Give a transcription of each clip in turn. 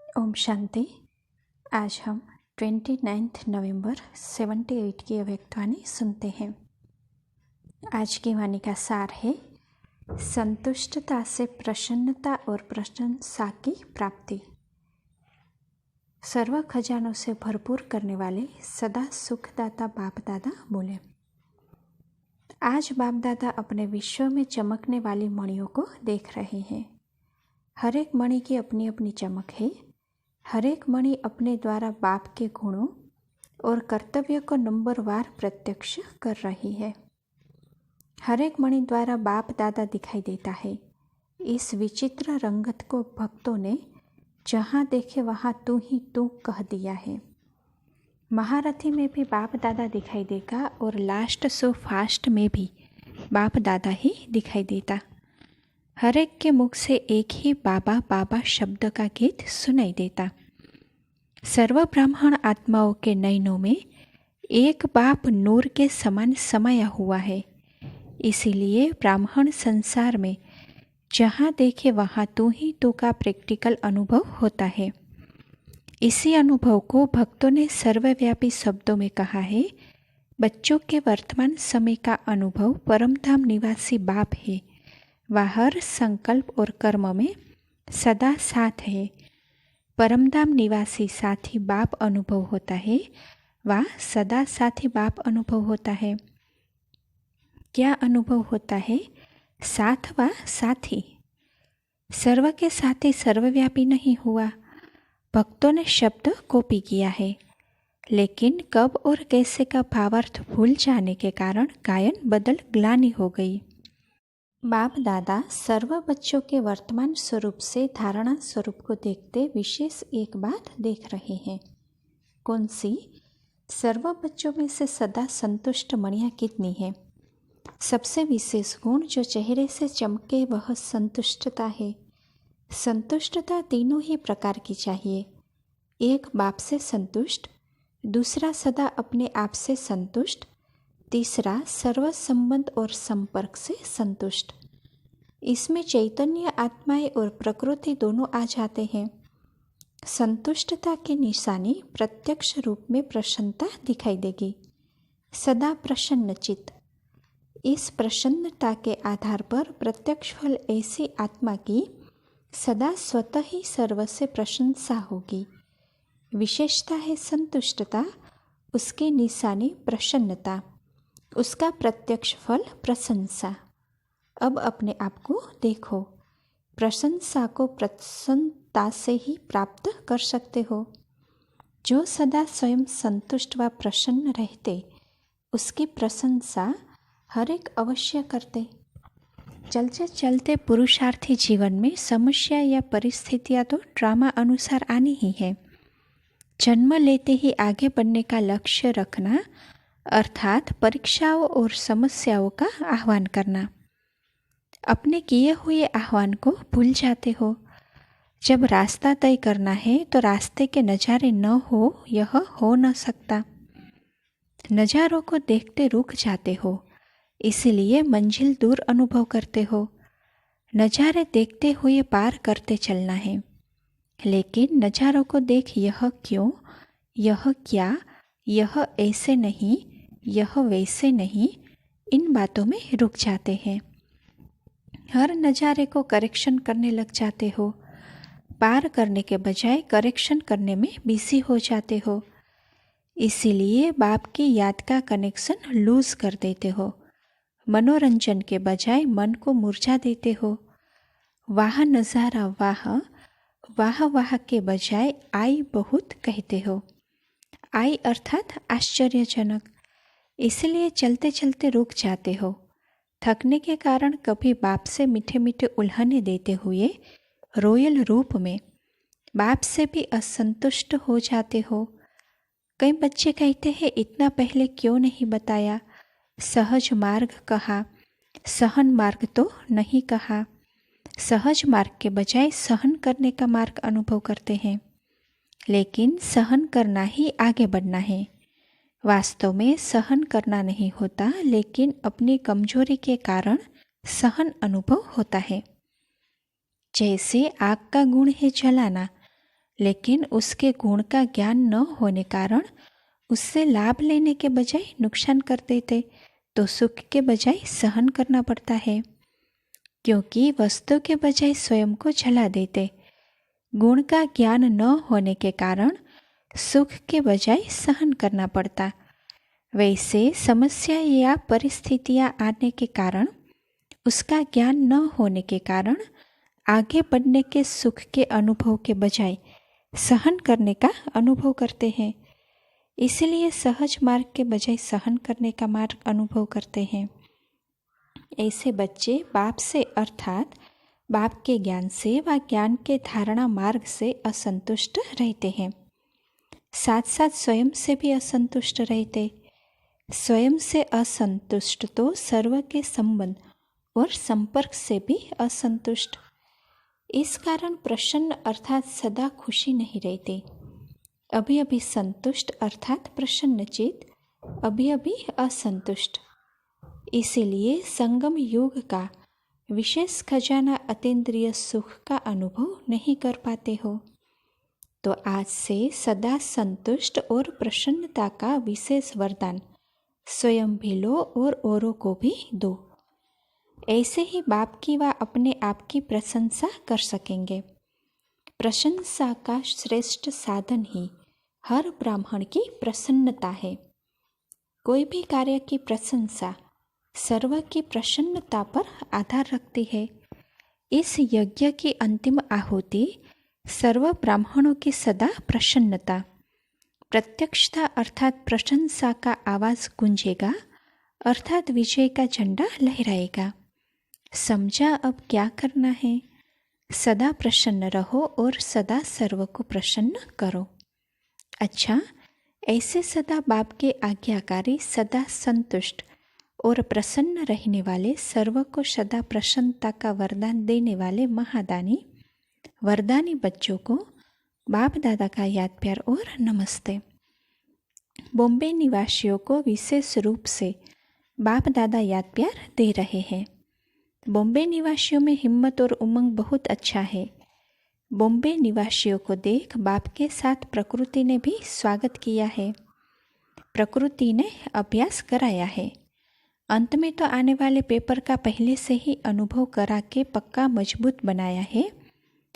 ओम शांति। आज हम 29 नवंबर 78 की अव्यक्तवाणी सुनते हैं। आज की वाणी का सार है, संतुष्टता से प्रसन्नता और प्रशंसा की प्राप्ति। सर्व खजानों से भरपूर करने वाले सदा सुखदाता बाप दादा बोले। आज बाप दादा अपने विश्व में चमकने वाली मणियों को देख रहे हैं। हर एक मणि की अपनी अपनी चमक है। हर एक मणि अपने द्वारा बाप के गुणों और कर्तव्य को नंबरवार प्रत्यक्ष कर रही है। हर एक मणि द्वारा बाप दादा दिखाई देता है। इस विचित्र रंगत को भक्तों ने जहाँ देखे वहाँ तू ही तू कह दिया है। महारथी में भी बाप दादा दिखाई देगा और लास्ट सो फास्ट में भी बाप दादा ही दिखाई देता। हर एक के मुख से एक ही बाबा बाबा शब्द का गीत सुनाई देता। सर्व ब्राह्मण आत्माओं के नयनों में एक बाप नूर के समान समाया हुआ है। इसीलिए ब्राह्मण संसार में जहाँ देखे वहाँ तू ही तू का प्रैक्टिकल अनुभव होता है। इसी अनुभव को भक्तों ने सर्वव्यापी शब्दों में कहा है। बच्चों के वर्तमान समय का अनुभव परमधाम निवासी बाप है। वह हर संकल्प और कर्म में सदा साथ है। परमधाम निवासी साथी बाप अनुभव होता है। वह सदा साथी बाप अनुभव होता है। क्या अनुभव होता है? साथ व साथी। सर्व के साथी सर्वव्यापी नहीं हुआ। भक्तों ने शब्द कॉपी किया है, लेकिन कब और कैसे का भावार्थ भूल जाने के कारण गायन बदल ग्लानि हो गई। बाप दादा सर्व बच्चों के वर्तमान स्वरूप से धारणा स्वरूप को देखते विशेष एक बात देख रहे हैं। कौन सी? सर्व बच्चों में से सदा संतुष्ट मणियाँ कितनी है? सबसे विशेष गुण जो चेहरे से चमके वह संतुष्टता है। संतुष्टता तीनों ही प्रकार की चाहिए। एक बाप से संतुष्ट, दूसरा सदा अपने आप से संतुष्ट, तीसरा सर्व संबंध और संपर्क से संतुष्ट। इसमें चैतन्य आत्माएं और प्रकृति दोनों आ जाते हैं। संतुष्टता की निशानी प्रत्यक्ष रूप में प्रसन्नता दिखाई देगी। सदा प्रसन्न चित्त। इस प्रसन्नता के आधार पर प्रत्यक्ष फल ऐसी आत्मा की सदा स्वतः ही सर्व से प्रशंसा होगी। विशेषता है संतुष्टता, उसकी निशानी प्रसन्नता, उसका प्रत्यक्ष फल प्रशंसा। अब अपने आप को देखो। प्रशंसा को प्रसन्नता से ही प्राप्त कर सकते हो। जो सदा स्वयं संतुष्ट व प्रसन्न रहते, उसकी प्रशंसा हर एक अवश्य करते। चलते चलते पुरुषार्थी जीवन में समस्या या परिस्थितियाँ तो ड्रामा अनुसार आनी ही है। जन्म लेते ही आगे बढ़ने का लक्ष्य रखना, अर्थात परीक्षाओं और समस्याओं का आह्वान करना। अपने किए हुए आह्वान को भूल जाते हो। जब रास्ता तय करना है तो रास्ते के नज़ारे न हो, यह हो न सकता। नज़ारों को देखते रुक जाते हो, इसलिए मंजिल दूर अनुभव करते हो। नज़ारे देखते हुए पार करते चलना है, लेकिन नज़ारों को देख यह क्यों, यह क्या, यह ऐसे नहीं, यह वैसे नहीं, इन बातों में रुक जाते हैं। हर नज़ारे को करेक्शन करने लग जाते हो। पार करने के बजाय करेक्शन करने में बिजी हो जाते हो। इसीलिए बाप की याद का कनेक्शन लूज कर देते हो। मनोरंजन के बजाय मन को मुरझा देते हो। वाह नज़ारा वाह, वाह वाह के बजाय आई बहुत कहते हो। आई अर्थात आश्चर्यजनक। इसलिए चलते चलते रुक जाते हो। थकने के कारण कभी बाप से मीठे मीठे उल्हाने देते हुए रोयल रूप में बाप से भी असंतुष्ट हो जाते हो। कई बच्चे कहते हैं, इतना पहले क्यों नहीं बताया? सहज मार्ग कहा, सहन मार्ग तो नहीं कहा। सहज मार्ग के बजाय सहन करने का मार्ग अनुभव करते हैं, लेकिन सहन करना ही आगे बढ़ना है। वास्तव में सहन करना नहीं होता, लेकिन अपनी कमजोरी के कारण सहन अनुभव होता है। जैसे आग का गुण है जलाना, लेकिन उसके गुण का ज्ञान न होने कारण उससे लाभ लेने के बजाय नुकसान कर देते तो सुख के बजाय सहन करना पड़ता है, क्योंकि वस्तु के बजाय स्वयं को जला देते। गुण का ज्ञान न होने के कारण सुख के बजाय सहन करना पड़ता। वैसे समस्या या परिस्थितियां आने के कारण उसका ज्ञान न होने के कारण आगे बढ़ने के सुख के अनुभव के बजाय सहन करने का अनुभव करते हैं। इसलिए सहज मार्ग के बजाय सहन करने का मार्ग अनुभव करते हैं। ऐसे बच्चे बाप से अर्थात बाप के ज्ञान से व ज्ञान के धारणा मार्ग से असंतुष्ट रहते हैं, साथ साथ स्वयं से भी असंतुष्ट रहते। स्वयं से असंतुष्ट तो सर्व के संबंध और संपर्क से भी असंतुष्ट। इस कारण प्रसन्न अर्थात सदा खुशी नहीं रहती। अभी अभी संतुष्ट अर्थात प्रसन्नचित, अभी अभी असंतुष्ट। इसीलिए संगम युग का विशेष खजाना अतीन्द्रिय सुख का अनुभव नहीं कर पाते हो। तो आज से सदा संतुष्ट और प्रसन्नता का विशेष वरदान स्वयं भी लो और औरों को भी दो। ऐसे ही बाप की व अपने आप की प्रशंसा कर सकेंगे। प्रशंसा का श्रेष्ठ साधन ही हर ब्राह्मण की प्रसन्नता है। कोई भी कार्य की प्रशंसा सर्व की प्रसन्नता पर आधार रखती है। इस यज्ञ की अंतिम आहुति सर्व ब्राह्मणों की सदा प्रसन्नता, प्रत्यक्षता अर्थात प्रशंसा का आवाज गूंजेगा अर्थात विजय का झंडा लहराएगा। समझा अब क्या करना है? सदा प्रसन्न रहो और सदा सर्व को प्रसन्न करो। अच्छा, ऐसे सदा बाप के आज्ञाकारी, सदा संतुष्ट और प्रसन्न रहने वाले, सर्व को सदा प्रसन्नता का वरदान देने वाले महादानी वरदानी बच्चों को बाप दादा का याद प्यार और नमस्ते। बॉम्बे निवासियों को विशेष रूप से बाप दादा याद प्यार दे रहे हैं। बॉम्बे निवासियों में हिम्मत और उमंग बहुत अच्छा है। बॉम्बे निवासियों को देख बाप के साथ प्रकृति ने भी स्वागत किया है। प्रकृति ने अभ्यास कराया है। अंत में तो आने वाले पेपर का पहले से ही अनुभव करा के पक्का मजबूत बनाया है,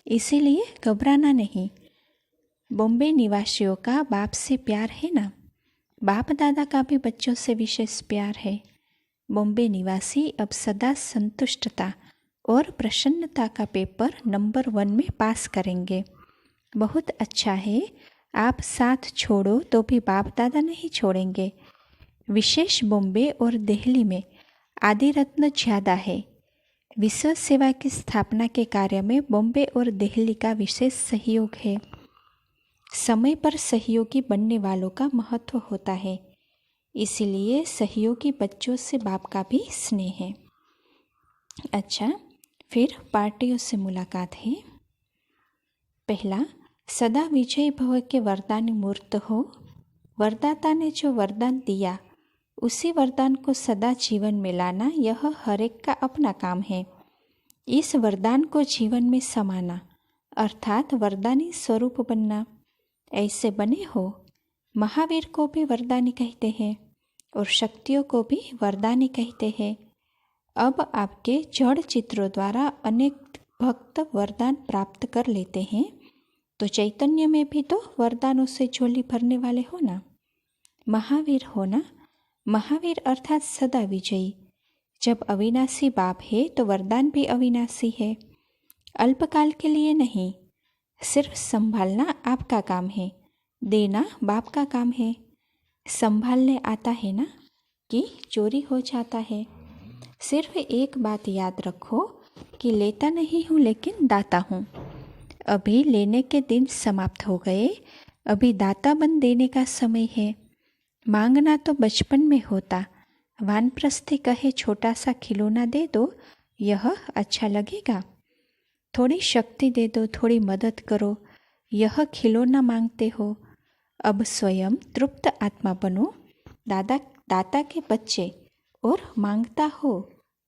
इसीलिए घबराना नहीं। बॉम्बे निवासियों का बाप से प्यार है ना, बाप दादा का भी बच्चों से विशेष प्यार है। बॉम्बे निवासी अब सदा संतुष्टता और प्रसन्नता का पेपर नंबर 1 में पास करेंगे। बहुत अच्छा है। आप साथ छोड़ो तो भी बाप दादा नहीं छोड़ेंगे। विशेष बॉम्बे और दिल्ली में आदि रत्न ज़्यादा है। विश्व सेवा की स्थापना के कार्य में बॉम्बे और दिल्ली का विशेष सहयोग है। समय पर सहयोगी बनने वालों का महत्व होता है, इसलिए सहयोगी बच्चों से बाप का भी स्नेह है। अच्छा, फिर पार्टियों से मुलाकात है। पहला, सदा विजयी भव के वरदानी मूर्त हो। वरदाता ने जो वरदान दिया उसी वरदान को सदा जीवन में लाना, यह हर एक का अपना काम है। इस वरदान को जीवन में समाना अर्थात वरदानी स्वरूप बनना। ऐसे बने हो। महावीर को भी वरदानी कहते हैं और शक्तियों को भी वरदानी कहते हैं। अब आपके जड़ चित्रों द्वारा अनेक भक्त वरदान प्राप्त कर लेते हैं, तो चैतन्य में भी तो वरदानों से झोली भरने वाले हो ना। महावीर हो ना। महावीर अर्थात सदा विजयी। जब अविनाशी बाप है तो वरदान भी अविनाशी है। अल्पकाल के लिए नहीं, सिर्फ संभालना आपका काम है, देना बाप का काम है। संभालने आता है ना कि चोरी हो जाता है। सिर्फ एक बात याद रखो कि लेता नहीं हूँ लेकिन दाता हूँ। अभी लेने के दिन समाप्त हो गए, अभी दाता बन देने का समय है। मांगना तो बचपन में होता। वानप्रस्थी कहे छोटा सा खिलौना दे दो, यह अच्छा लगेगा। थोड़ी शक्ति दे दो, थोड़ी मदद करो, यह खिलौना मांगते हो। अब स्वयं तृप्त आत्मा बनो, दाता के बच्चे, और मांगता हो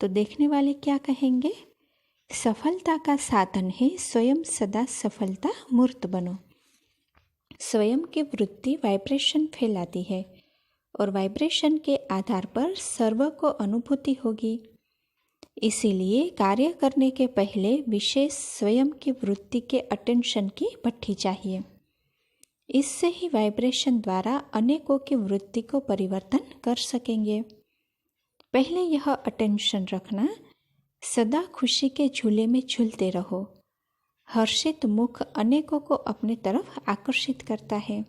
तो देखने वाले क्या कहेंगे? सफलता का साधन है, स्वयं सदा सफलता मूर्त बनो। स्वयं की वृत्ति वाइब्रेशन फैलाती है और वाइब्रेशन के आधार पर सर्व को अनुभूति होगी। इसीलिए कार्य करने के पहले विशेष स्वयं की वृत्ति के अटेंशन की भट्ठी चाहिए। इससे ही वाइब्रेशन द्वारा अनेकों की वृत्ति को परिवर्तन कर सकेंगे। पहले यह अटेंशन रखना, सदा खुशी के झूले में झूलते रहो। हर्षित मुख अनेकों को अपनी तरफ आकर्षित करता है।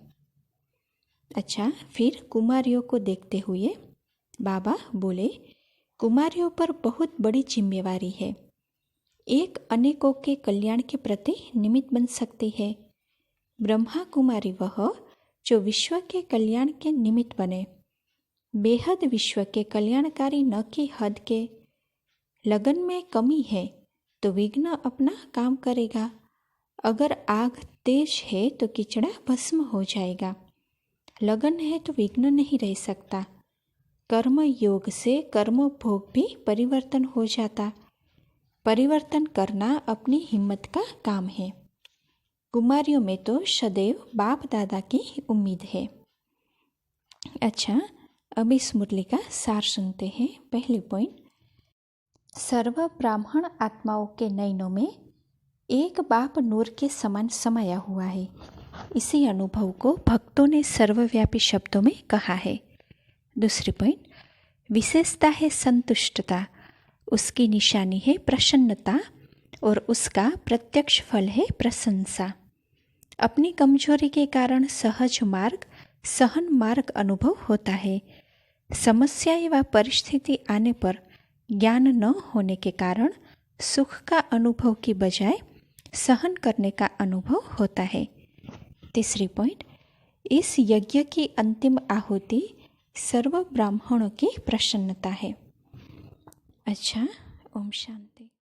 अच्छा, फिर कुमारियों को देखते हुए बाबा बोले, कुमारियों पर बहुत बड़ी जिम्मेवारी है। एक अनेकों के कल्याण के प्रति निमित्त बन सकती है। ब्रह्मा कुमारी वह जो विश्व के कल्याण के निमित्त बने। बेहद विश्व के कल्याणकारी न की हद के। लगन में कमी है तो विघ्न अपना काम करेगा। अगर आग तेज है तो कीचड़ा भस्म हो जाएगा। लगन है तो विघ्न नहीं रह सकता। कर्म योग से कर्म भोग भी परिवर्तन हो जाता। परिवर्तन करना अपनी हिम्मत का काम है। कुमारियों में तो सदैव बाप दादा की उम्मीद है। अच्छा, अब इस मुरली का सार सुनते हैं। पहली पॉइंट, सर्व ब्राह्मण आत्माओं के नयनों में एक बाप नूर के समान समाया हुआ है। इसी अनुभव को भक्तों ने सर्वव्यापी शब्दों में कहा है। दूसरी पॉइंट, विशेषता है संतुष्टता, उसकी निशानी है प्रसन्नता और उसका प्रत्यक्ष फल है प्रशंसा। अपनी कमजोरी के कारण सहज मार्ग, सहन मार्ग अनुभव होता है। समस्या व परिस्थिति आने पर ज्ञान न होने के कारण सुख का अनुभव की बजाय सहन करने का अनुभव होता है। तीसरी पॉइंट, इस यज्ञ की अंतिम आहुति सर्व ब्राह्मणों की प्रसन्नता है। अच्छा, ओम शांति।